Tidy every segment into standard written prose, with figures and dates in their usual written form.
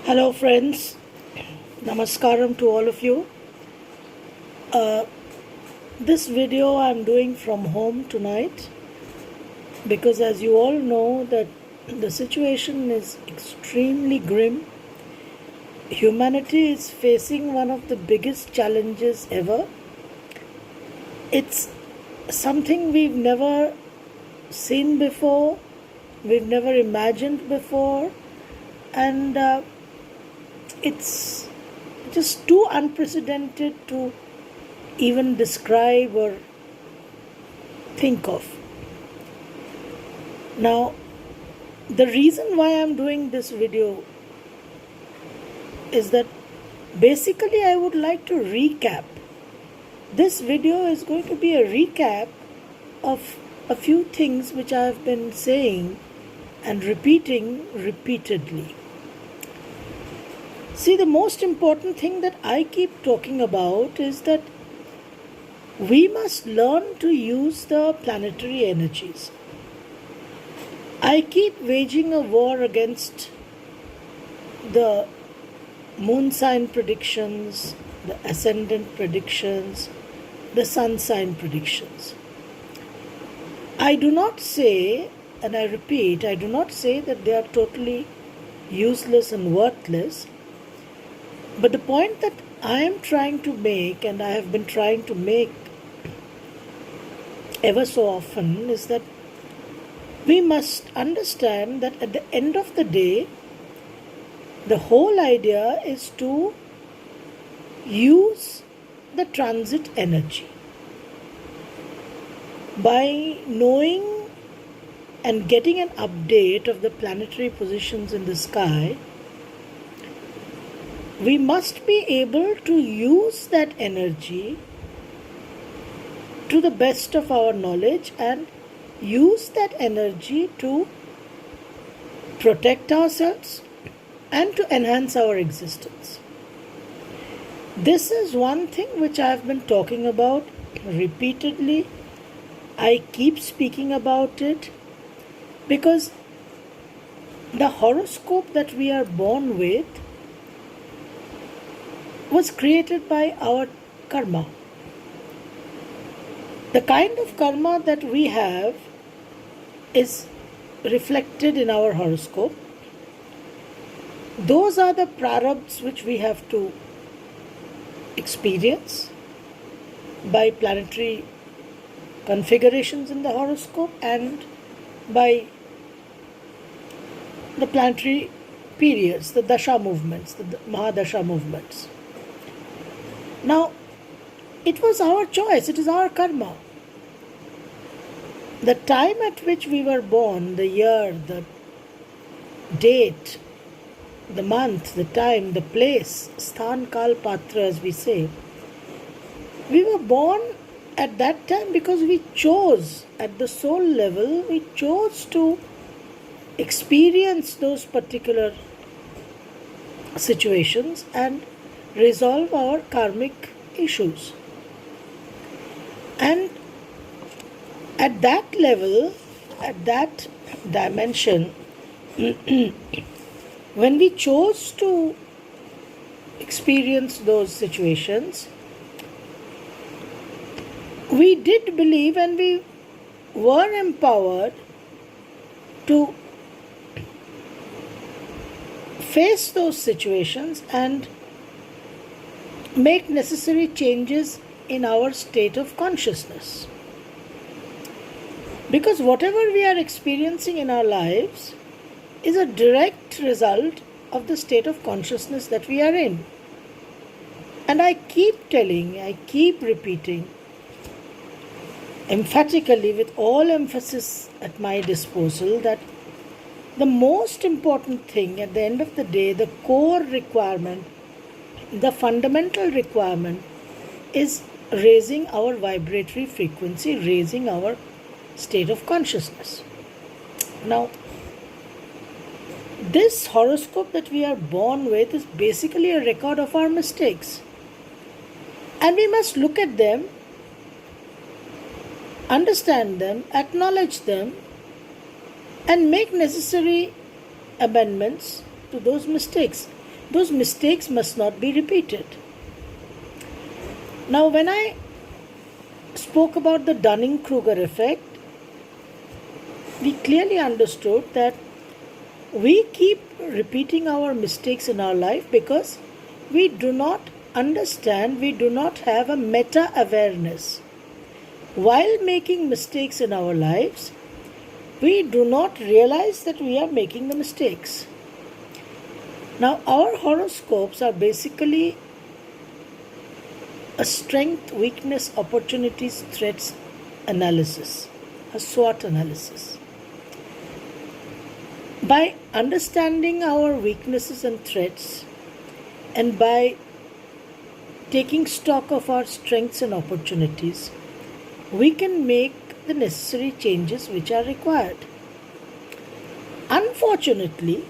Hello, friends. Namaskaram to all of you. Uh, this video I'm doing from home tonight because, as you all know, that the situation is extremely grim. Humanity is facing one of the biggest challenges ever. It's something we've never seen before, we've never imagined before, and it's just too unprecedented to even describe or think of. Now, the reason why I'm doing this video is that basically I would like to recap. This video is going to be a recap of a few things which I have been saying and repeating repeatedly. See, the most important thing that I keep talking about is that we must learn to use the planetary energies. I keep waging a war against the moon sign predictions, the ascendant predictions, the sun sign predictions. I do not say, and I repeat, I do not say that they are totally useless and worthless. But the point that I am trying to make, and I have been trying to make ever so often, is that we must understand that at the end of the day, the whole idea is to use the transit energy. By knowing and getting an update of the planetary positions in the sky, we must be able to use that energy to the best of our knowledge and use that energy to protect ourselves and to enhance our existence. This is one thing which I have been talking about repeatedly. I keep speaking about it because the horoscope that we are born with was created by our karma. The kind of karma that we have is reflected in our horoscope. Those are the prarabdhas which we have to experience by planetary configurations in the horoscope and by the planetary periods, the dasha movements, the mahadasha movements. Now, it was our choice, it is our karma. The time at which we were born, the year, the date, the month, the time, the place, sthan, kal, patra as we say, we were born at that time because we chose, at the soul level, we chose to experience those particular situations and resolve our karmic issues. And at that level, at that dimension, when we chose to experience those situations, we did believe and we were empowered to face those situations and make necessary changes in our state of consciousness. Because whatever we are experiencing in our lives is a direct result of the state of consciousness that we are in. And I keep telling, I keep repeating, emphatically with all emphasis at my disposal, that the most important thing at the end of the day, the core requirement, the fundamental requirement is raising our vibratory frequency, raising our state of consciousness. Now, this horoscope that we are born with is basically a record of our mistakes. And we must look at them, understand them, acknowledge them, and make necessary amendments to those mistakes. those mistakes must not be repeated. Now, when I spoke about the Dunning-Kruger effect, we clearly understood that we keep repeating our mistakes in our life because we do not understand, we do not have a meta awareness. While making mistakes in our lives, we do not realize that we are making the mistakes. Now, our horoscopes are basically a strength, weakness, opportunities, threats analysis, a SWOT analysis. By understanding our weaknesses and threats, and by taking stock of our strengths and opportunities, we can make the necessary changes which are required. Unfortunately,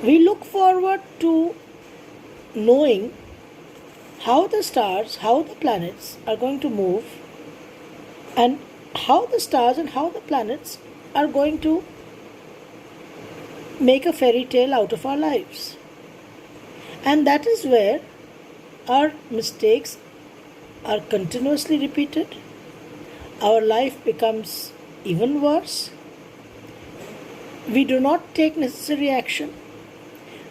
we look forward to knowing how the stars, how the planets are going to move, and how the stars and how the planets are going to make a fairy tale out of our lives. And that is where our mistakes are continuously repeated. Our life becomes even worse. We do not take necessary action.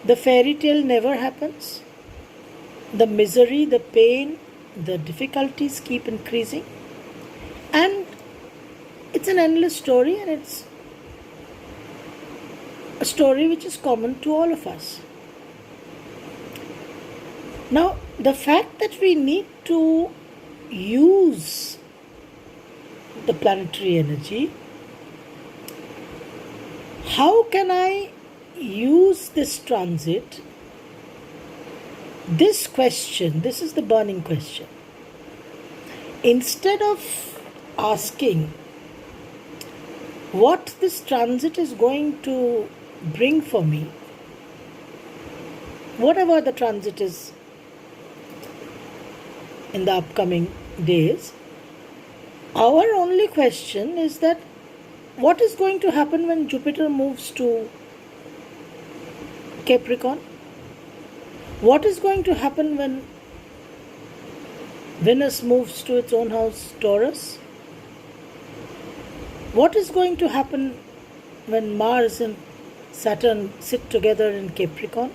The fairy tale never happens. The misery, the pain, the difficulties keep increasing. And it's an endless story, and it's a story which is common to all of us. Now, the fact that we need to use the planetary energy, how can I use this transit? This question, this is the burning question. Instead of asking what this transit is going to bring for me, whatever the transit is in the upcoming days, our only question is that what is going to happen when Jupiter moves to Capricorn? What is going to happen when Venus moves to its own house, Taurus? What is going to happen when Mars and Saturn sit together in Capricorn?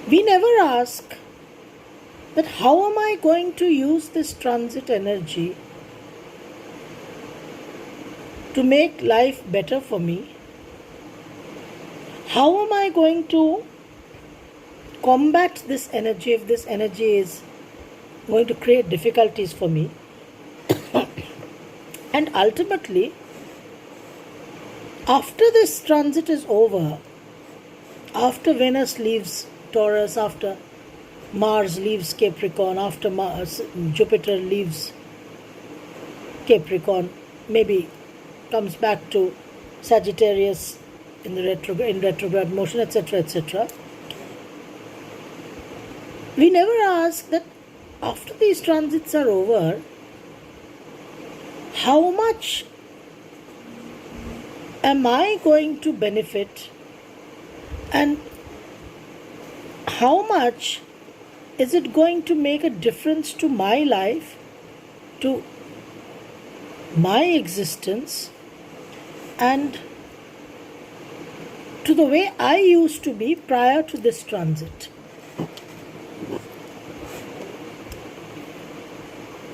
We never ask that how am I going to use this transit energy to make life better for me? How am I going to combat this energy if this energy is going to create difficulties for me? And ultimately, after this transit is over, after Venus leaves Taurus, after Mars leaves Capricorn, after Jupiter leaves Capricorn, maybe comes back to Sagittarius in retrograde motion, etc., etc. We never ask that after these transits are over, how much am I going to benefit, and how much is it going to make a difference to my life, to my existence, and to the way I used to be prior to this transit?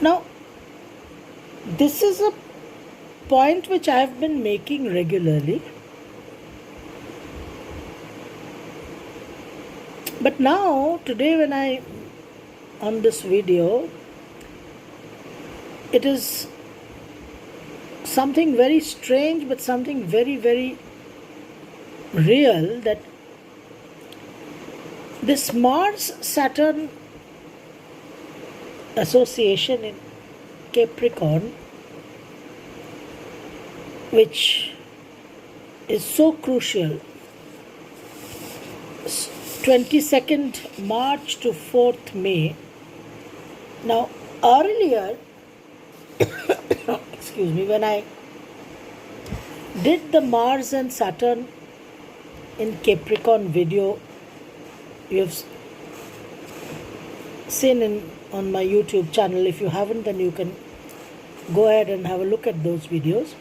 Now, this is a point which I have been making regularly. But now, today when on this video, it is something very strange but something very, very real, that this Mars-Saturn association in Capricorn, which is so crucial, 22nd March to 4th May. Now, earlier, excuse me, when I did the Mars and Saturn in Capricorn video you've seen on my YouTube channel. If you haven't, then you can go ahead and have a look at those videos.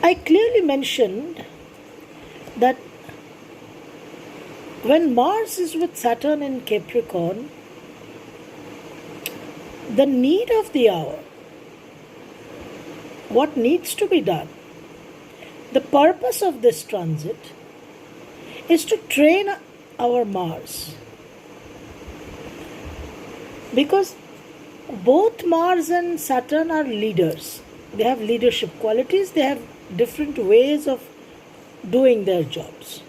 I clearly mentioned that when Mars is with Saturn in Capricorn, the need of the hour, what needs to be done, the purpose of this transit is to train our Mars. Because both Mars and Saturn are leaders. They have leadership qualities, they have different ways of doing their jobs.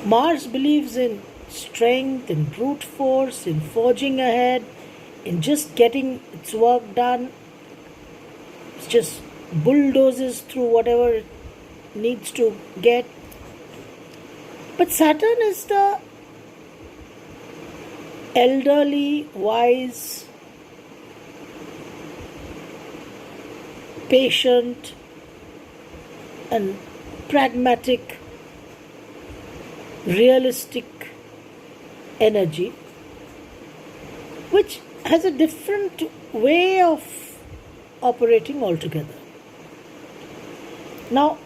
Mars believes in strength, in brute force, in forging ahead, in just getting its work done. It just bulldozes through whatever it needs to get. But Saturn is the elderly, wise, patient, and pragmatic, realistic energy, which has a different way of operating altogether. Now,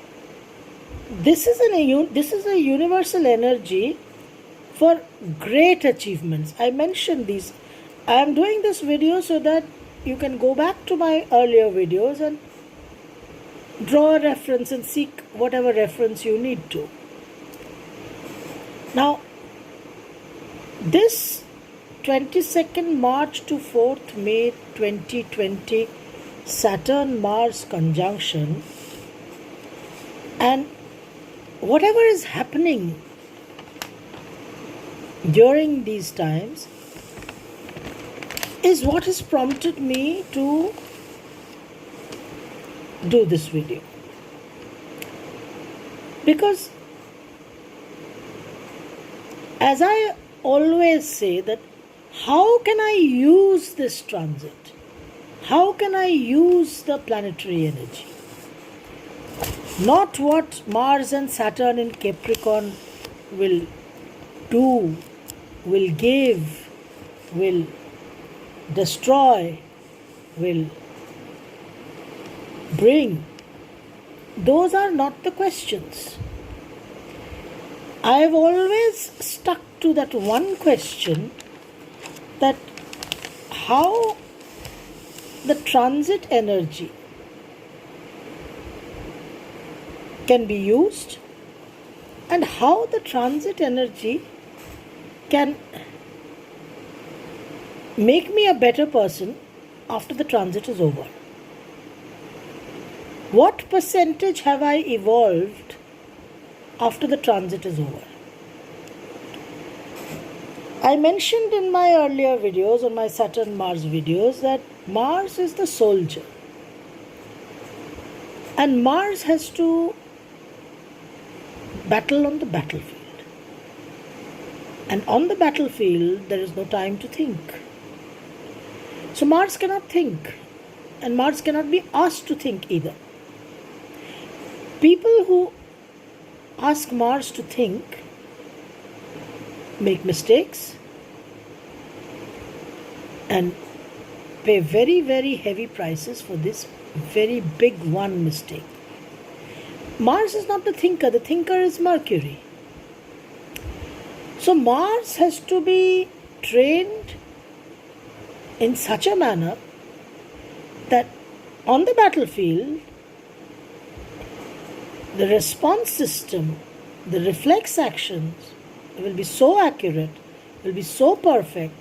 this is a universal energy for great achievements. I mentioned these. I am doing this video so that you can go back to my earlier videos and draw a reference and seek whatever reference you need to. Now, this 22nd March to 4th May 2020 Saturn-Mars conjunction, and whatever is happening during these times is what has prompted me to do this video. Because as I always say, that how can I use this transit? How can I use the planetary energy? Not what Mars and Saturn in Capricorn will do, will give, will destroy, will bring. Those are not the questions. I have always stuck to that one question, that how the transit energy can be used and how the transit energy can make me a better person after the transit is over. What percentage have I evolved after the transit is over? I mentioned in my earlier videos, on my Saturn-Mars videos, that Mars is the soldier. And Mars has to battle on the battlefield. And on the battlefield, there is no time to think. So Mars cannot think. And Mars cannot be asked to think either. People who ask Mars to think make mistakes and pay very, very heavy prices for this very big one mistake. Mars is not the thinker is Mercury. So Mars has to be trained in such a manner that on the battlefield, the response system, the reflex actions will be so accurate, will be so perfect,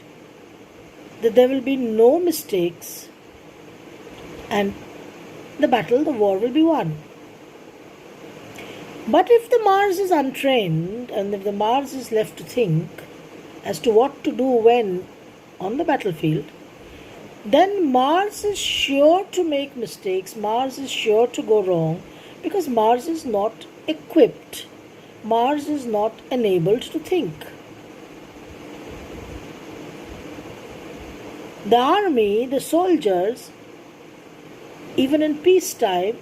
that there will be no mistakes and the war will be won. But if the Mars is untrained and if the Mars is left to think as to what to do when on the battlefield, then Mars is sure to make mistakes, Mars is sure to go wrong, because Mars is not equipped, Mars is not enabled to think. The army, the soldiers, even in peacetime,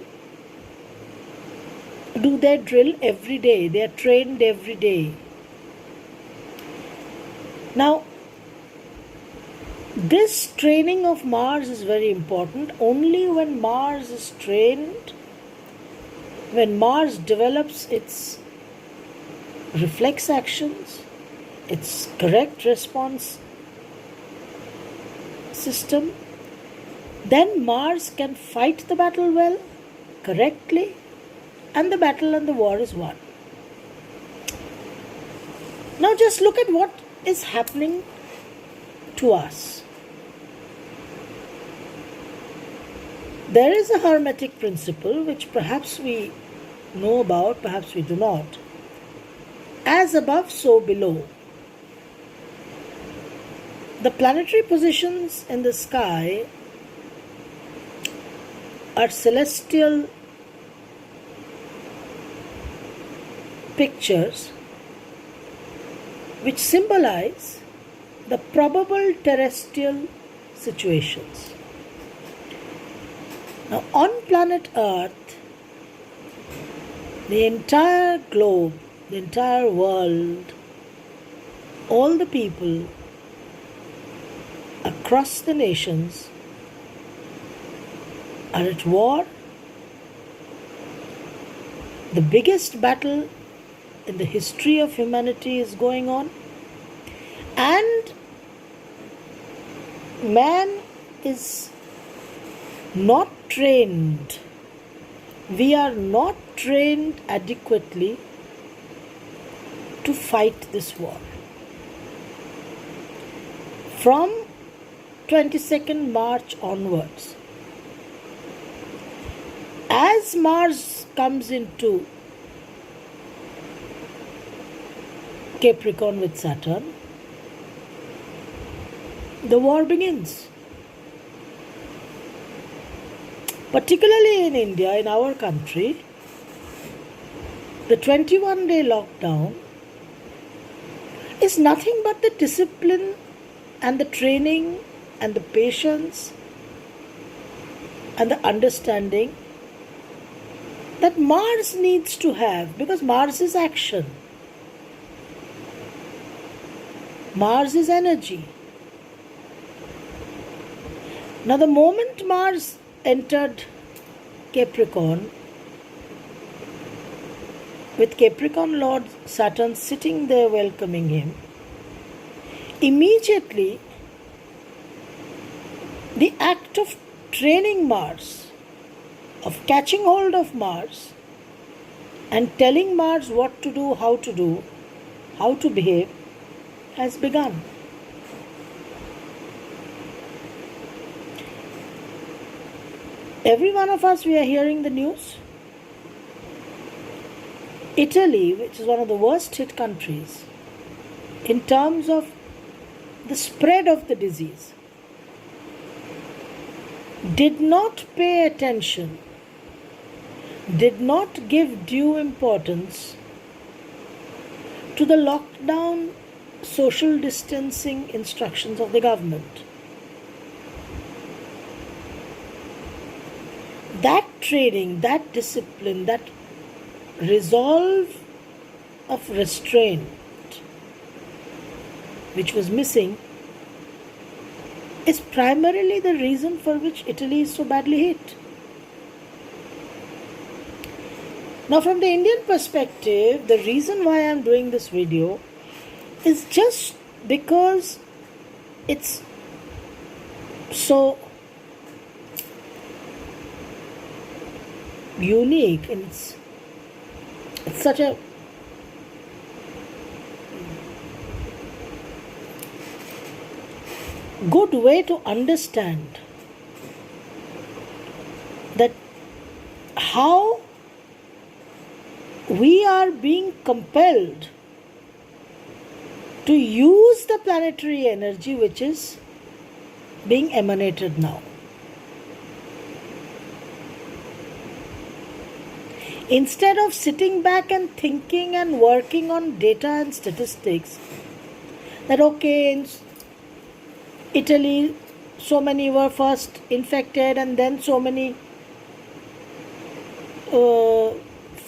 do their drill every day. They are trained every day. Now, this training of Mars is very important. Only when Mars is trained, when Mars develops its reflex actions, its correct response system, then Mars can fight the battle well, correctly, and the battle and the war is won. Now just look at what is happening to us. There is a hermetic principle which perhaps we know about, perhaps we do not. As above, so below. The planetary positions in the sky are celestial pictures which symbolize the probable terrestrial situations. Now, on planet Earth, the entire globe, the entire world, all the people across the nations are at war. The biggest battle in the history of humanity is going on, and man is not trained. We are not trained adequately to fight this war. From 22nd March onwards, as Mars comes into Capricorn with Saturn, the war begins. Particularly in India, in our country, the 21-day lockdown is nothing but the discipline and the training and the patience and the understanding that Mars needs to have, because Mars is action. Mars is energy. Now, the moment Mars entered Capricorn, with Capricorn Lord Saturn sitting there welcoming him, immediately the act of training Mars, of catching hold of Mars and telling Mars what to do, how to behave, has begun. Every one of us, we are hearing the news. Italy, which is one of the worst hit countries in terms of the spread of the disease, did not pay attention, did not give due importance to the lockdown social distancing instructions of the government. That training, that discipline, that resolve of restraint which was missing is primarily the reason for which Italy is so badly hit. Now, from the Indian perspective, the reason why I am doing this video is just because it's so unique and it's such a good way to understand that how we are being compelled to use the planetary energy which is being emanated now. Instead of sitting back and thinking and working on data and statistics, that okay, in Italy so many were first infected and then so many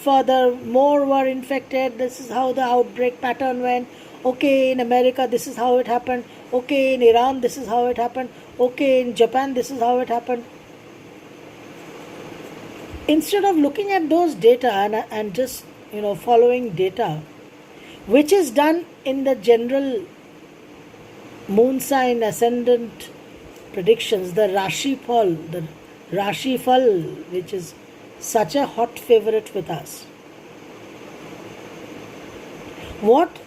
further more were infected. This is how the outbreak pattern went. Okay, in America, this is how it happened. Okay, in Iran, this is how it happened. Okay, in Japan, this is how it happened. Instead of looking at those data and just following data, which is done in the general moon sign ascendant predictions, the Rashi Fal, which is such a hot favorite with us. What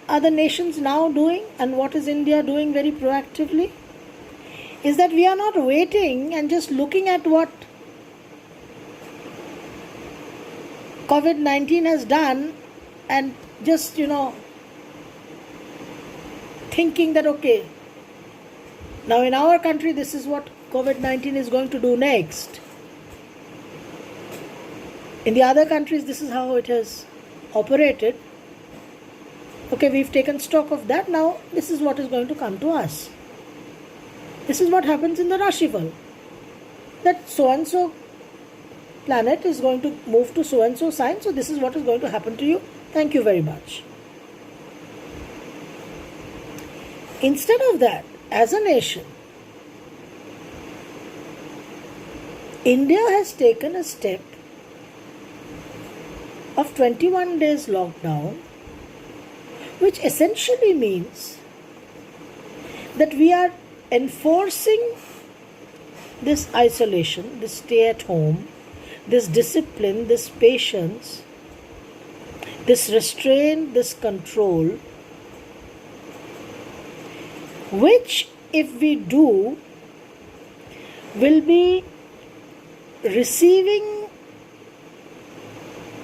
are the nations now doing, and what is India doing very proactively, is that we are not waiting and just looking at what COVID-19 has done and just thinking that okay, now in our country this is what COVID-19 is going to do next. In the other countries this is how it has operated. Okay, we've taken stock of that, now this is what is going to come to us. This is what happens in the Rashifal. That so and so planet is going to move to so and so sign, so this is what is going to happen to you. Thank you very much. Instead of that, as a nation, India has taken a step of 21 days lockdown, which essentially means that we are enforcing this isolation, this stay at home, this discipline, this patience, this restraint, this control, which if we do will be receiving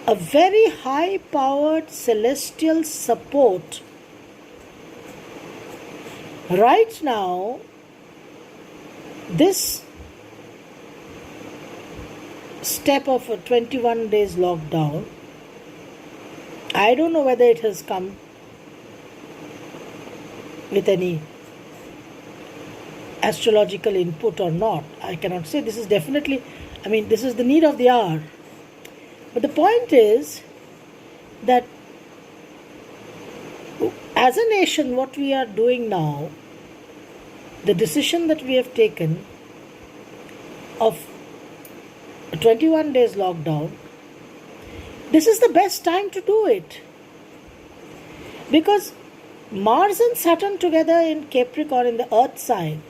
a very high powered celestial support. Right now, this step of a 21 days lockdown, I don't know whether it has come with any astrological input or not. I cannot say. This is definitely, this is the need of the hour. But the point is that as a nation, what we are doing now, the decision that we have taken of 21 days lockdown, this is the best time to do it. Because Mars and Saturn together in Capricorn, in the earth sign,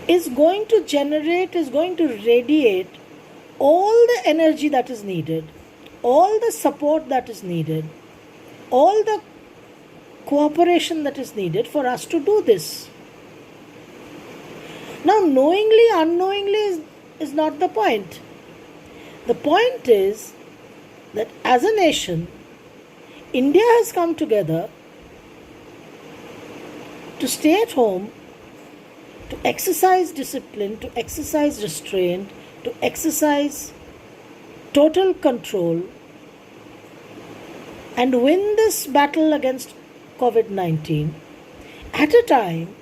is going to radiate all the energy that is needed, all the support that is needed, all the cooperation that is needed for us to do this. Now, knowingly, unknowingly is not the point. The point is that as a nation, India has come together to stay at home, to exercise discipline, to exercise restraint, to exercise total control and win this battle against COVID-19 at a time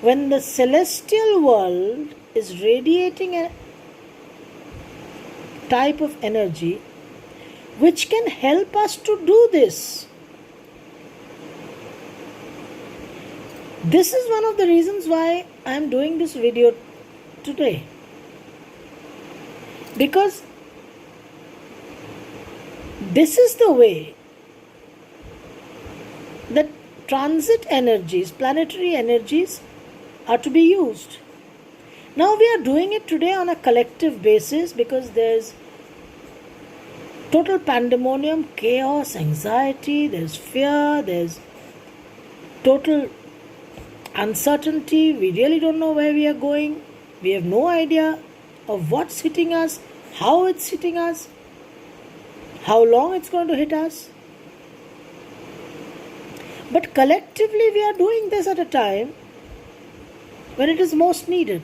when the celestial world is radiating a type of energy which can help us to do this. This is one of the reasons why I am doing this video today. Because this is the way that transit energies, planetary energies, are to be used. Now we are doing it today on a collective basis because there's total pandemonium, chaos, anxiety, there's fear, there's total uncertainty. We really don't know where we are going. We have no idea of what's hitting us, how it's hitting us, how long it's going to hit us. But collectively we are doing this at a time when it is most needed.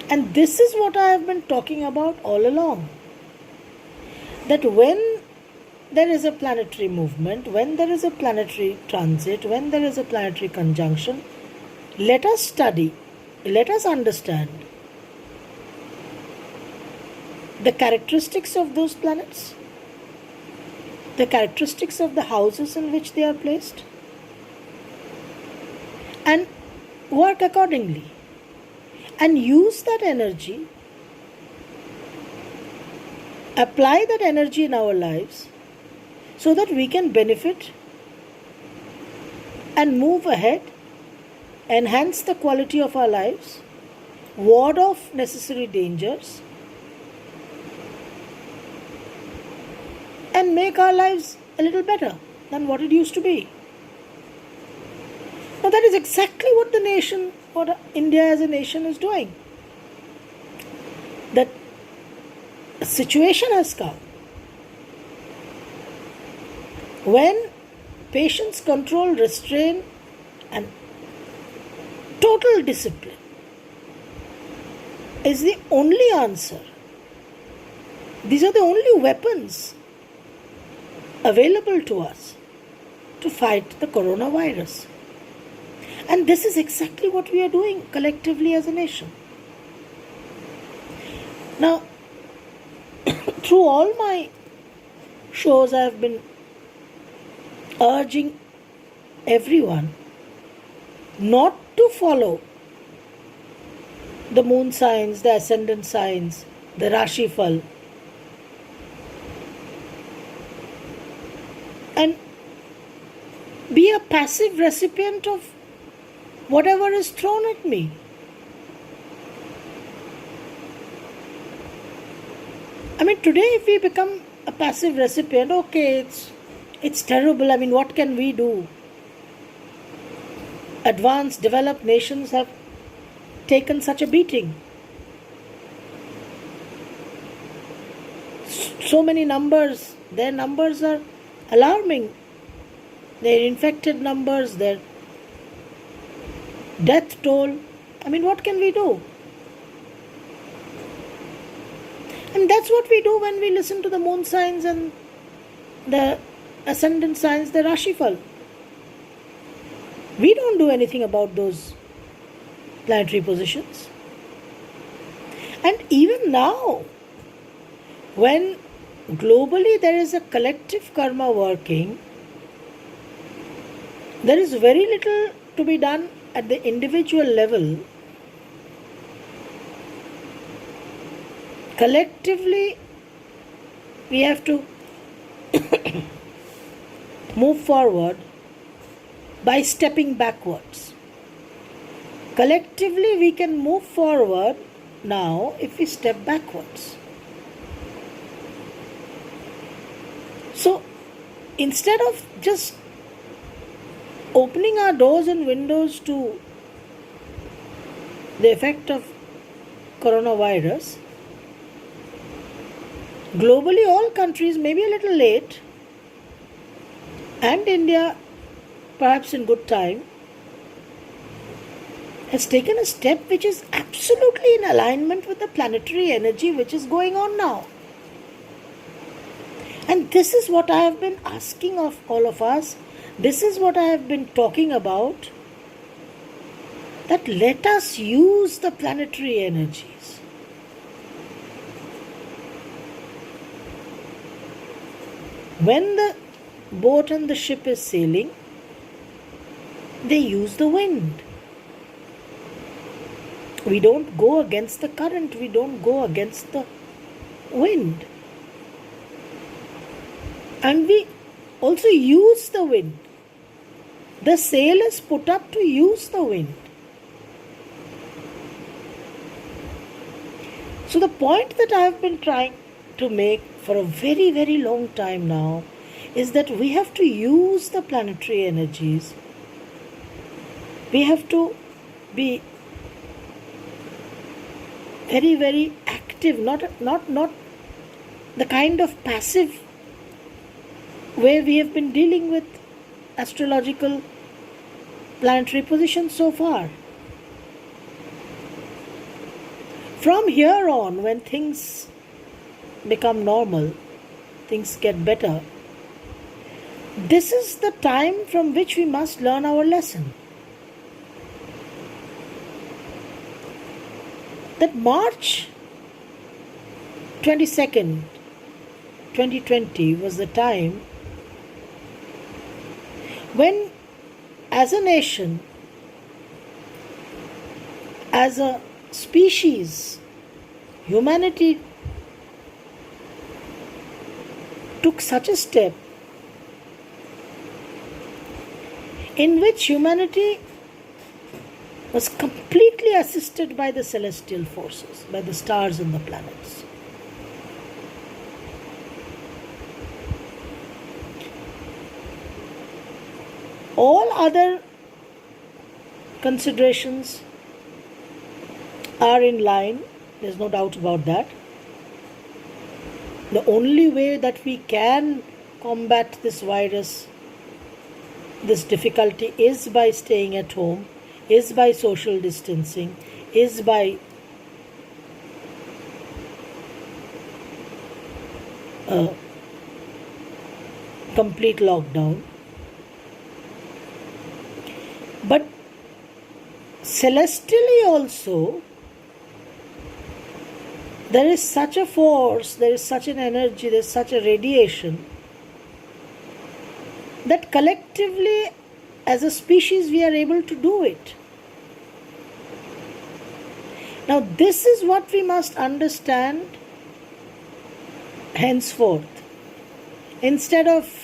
And this is what I have been talking about all along. That when there is a planetary movement, when there is a planetary transit, when there is a planetary conjunction, let us study, let us understand the characteristics of those planets, the characteristics of the houses in which they are placed, and work accordingly and use that energy, apply that energy in our lives so that we can benefit and move ahead, enhance the quality of our lives, ward off necessary dangers, and make our lives a little better than what it used to be. Now, that is exactly what the nation, what India as a nation is doing. That a situation has come when patience, control, restraint, and total discipline is the only answer. These are the only weapons available to us to fight the coronavirus. And this is exactly what we are doing collectively as a nation. Now, through all my shows, I have been urging everyone not to follow the moon signs, the ascendant signs, the Rashi Fal, and be a passive recipient of whatever is thrown at me. I mean, today if we become a passive recipient, okay, it's terrible. I mean, what can we do? Advanced, developed nations have taken such a beating. So many numbers, their numbers are alarming. Their infected numbers, their death toll. I mean, what can we do? And that's what we do when we listen to the moon signs and the ascendant signs, the Rashi Fal. We don't do anything about those planetary positions. And even now, when globally there is a collective karma working, there is very little to be done at the individual level. Collectively, we have to move forward by stepping backwards. Collectively, we can move forward now if we step backwards. So, instead of just opening our doors and windows to the effect of coronavirus, globally all countries, maybe a little late, and India perhaps in good time, has taken a step which is absolutely in alignment with the planetary energy which is going on now. And this is what I have been asking of all of us. This is what I have been talking about. That let us use the planetary energies. When the boat and the ship is sailing, they use the wind. We don't go against the current, we don't go against the wind. And we also use the wind. The sail is put up to use the wind. So the point that I have been trying to make for a very, very long time now is that we have to use the planetary energies. We have to be very, very active, not the kind of passive way we have been dealing with astrological planetary positions so far. From here on, when things become normal, things get better, this is the time from which we must learn our lesson. That March 22nd, 2020 was the time when, as a nation, as a species, humanity took such a step in which humanity was completely assisted by the celestial forces, by the stars and the planets. All other considerations are in line, there's no doubt about that. The only way that we can combat this virus, this difficulty, is by staying at home, is by social distancing, is by complete lockdown. But celestially also, there is such a force, there is such an energy, there is such a radiation that collectively as a species we are able to do it. Now this is what we must understand henceforth. Instead of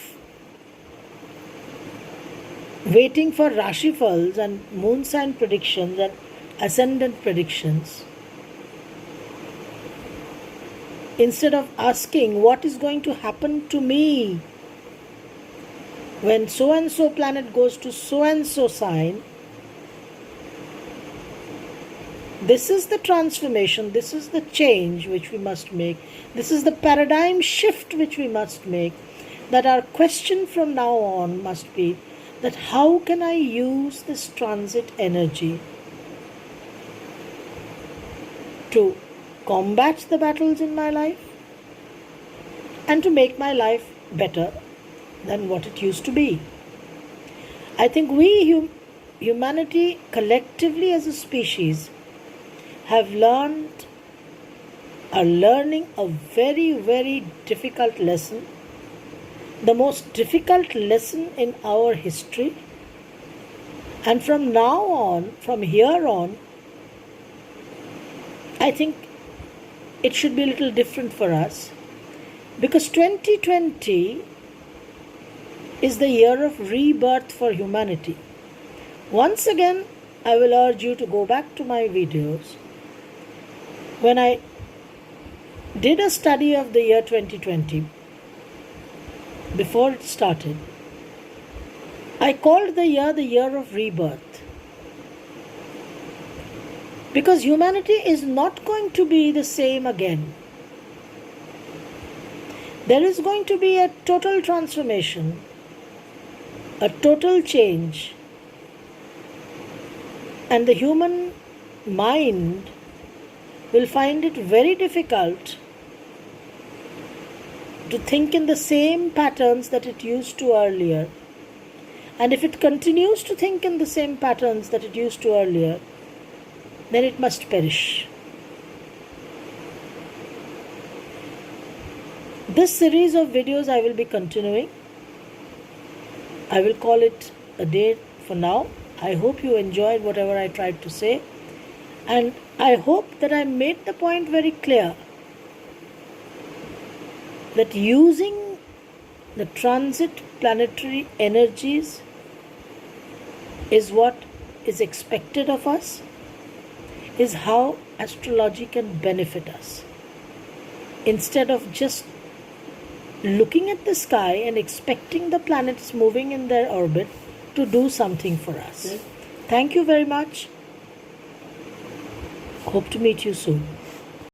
waiting for Rashifals and moon sign predictions and ascendant predictions, instead of asking what is going to happen to me when so and so planet goes to so and so sign, this is the transformation, this is the change which we must make, this is the paradigm shift which we must make, that our question from now on must be that how can I use this transit energy to combat the battles in my life and to make my life better than what it used to be. I think we, humanity collectively as a species, are learning a very, very difficult lesson, the most difficult lesson in our history. And from now on, from here on, I think it should be a little different for us, because 2020 is the year of rebirth for humanity. Once again, I will urge you to go back to my videos. When I did a study of the year 2020, before it started, I called the year of rebirth. Because humanity is not going to be the same again. There is going to be a total transformation, a total change. And the human mind will find it very difficult to think in the same patterns that it used to earlier. And if it continues to think in the same patterns that it used to earlier, then it must perish. This series of videos I will be continuing. I will call it a day for now. I hope you enjoyed whatever I tried to say. And I hope that I made the point very clear that using the transit planetary energies is what is expected of us, is how astrology can benefit us. Instead of just looking at the sky and expecting the planets moving in their orbit to do something for us. Thank you very much. Hope to meet you soon.